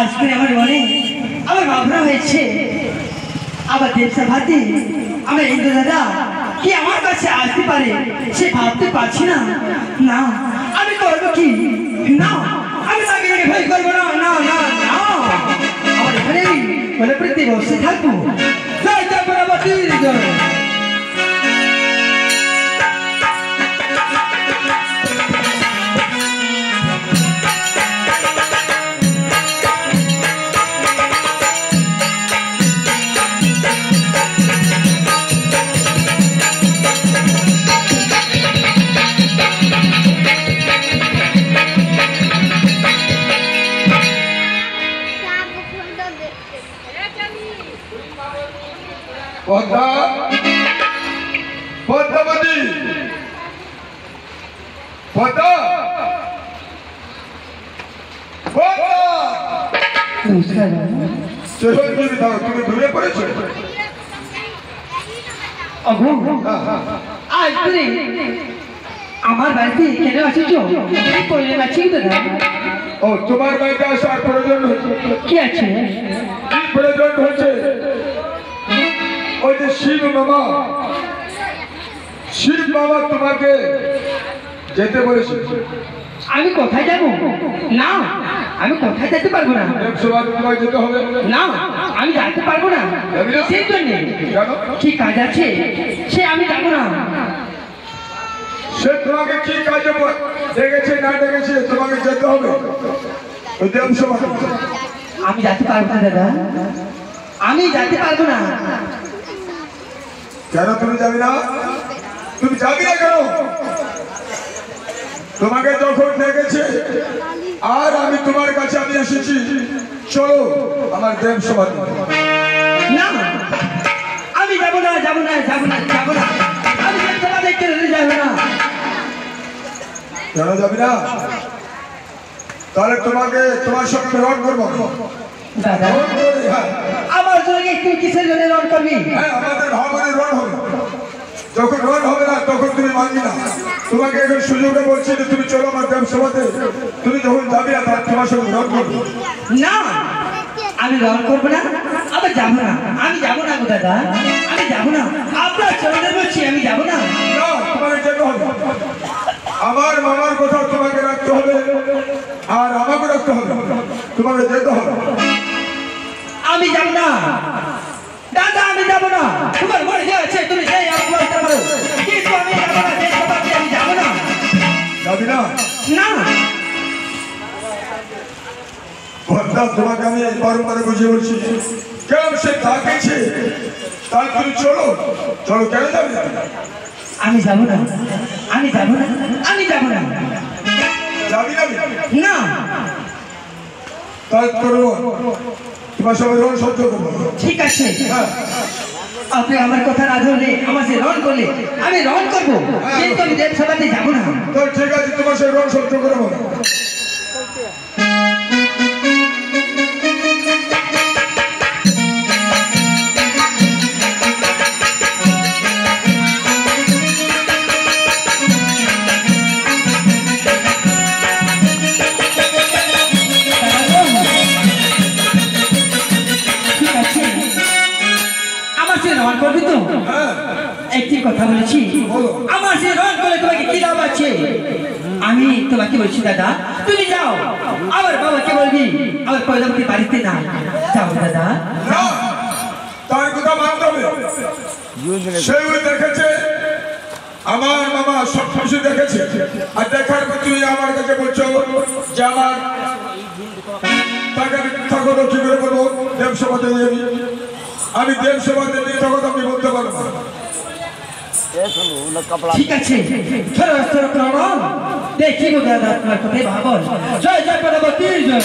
আজকে আমার মনে আমার ভাবনা হয়েছে আবার দেবসভাতে আমার ইন্দ্র দাদা কি আমার কাছে আসতে পারে সে ভাবতে পারছি না। না আমি করবো কি? না আমি তাকে ভয় করবো না। না না না আমার এখানে বলে প্রতি বসে থাকবো। জয় জয় পরবর্তী জয়। পদ্মাবতী পদ্মা তুমি ঘুমিয়ে পড়েছো? আমার বাড়িতে কেন আসিস? ও তোমার বাড়িতে আসার প্রয়োজন কি আছে? কি প্রয়োজন হয়েছে? ওই যে শিব মামা তোমাকে যেতে বলেছে। আমি কোথায় যাব? না আমি কোথায় যেতে পারবো না। তোমায় যেতে হবে না আমি যেতে পারবো না। সেই জন্য কি কাজ আছে সে আমি যাবো না। সে তোমাকে কি কাজে ডেকেছে না ডেকেছে তোমাকে যেতে হবে ওই দেবসভা। আমি যেতে পারবো না দাদা, আমি যেতে পারবো না। কেন তুমি যাবি না? তুমি যাবি না কেন? তোমাকে যখন ডেকেছে আর আমি তোমার কাছে আমি এসেছি, চলো আমার দেবসভাতে। না আমি যাবো না যাবো না যাবো না যাবো না। আমি দেবসভা দেখতে যাবো না। কেন যাবি না? তাহলে তোমার সঙ্গে রণ করবো। দাদা আমার সঙ্গে তুই কিসের জন্য রণ করবি? হ্যাঁ আমাদের ভাবনের রণ হবে। যখন রণ হবে না তখন তুমি মানবি না। তোমাকে এখন সুযোগে বলছি যে তুমি চলো আমার দেবসভাতে। তুমি যখন যাবি না তার তোমার সঙ্গে রণ করবো। না আমি রণ করবো না, আবার যাবো না। আমি যাবো না গো দাদা, আমি যাবো না। আপনার চলে বলছি আমি যাবো না। না তোমাকে যেতে হবে। আমার মামার কথা তোমাকে রাখতে হবে আর আমাকে রাখতে হবে। তোমাকে যেতে হবে। আমি যাবো না দাদা, আমি যাবো না। তোমার মনে আছে তুমি যাই আমাকে বলতে পারো, কিন্তু আমি যাবো না। আমি যাবো না। যাবি না? না তোমাকে আমি বারবার বুঝিয়ে বলছি কেন সে ডাকেছে তাহলে তুমি চলো চলো। কেন যাবি না? আমি যাবো না, আমি যাবো না, আমি যাবো না। যাবি না তাহলে করবো তোমার সবাই রণ সহ্য করবো। ঠিক আছে আপনি আমার কথা না ধরলে আমার সে রণ করলে আমি রণ করবো, কিন্তু আমি দেবসভাতে যাবো না। তো ঠিক আছে তোমার সে রণ সহ্য করবো। একটি কথা বলেছি, আমার সে রণ করলে তোমাকে কি লাভ আছে? আমি তোমাকে বলছি দাদা তুমি যাও, আমার বাবাকে বলবি আমার পয়লামকে বাড়িতে না যাও দাদা। তার কথা মানতে হবে। সে দেখেছে আমার মামা সব কিছু দেখেছে, আর দেখার পর তুমি আমার কাছে বলছো যে আমার তাকে মিথ্যা কথা কি করে বলবো? দেবসভাতে আমি দেবসভাতে মিথ্যা কথা আমি বলতে পারবো। ঠিক আছে দেখি দাদা তোমার কথাই ভাবল। জয় জয় পরবর্তী জয়।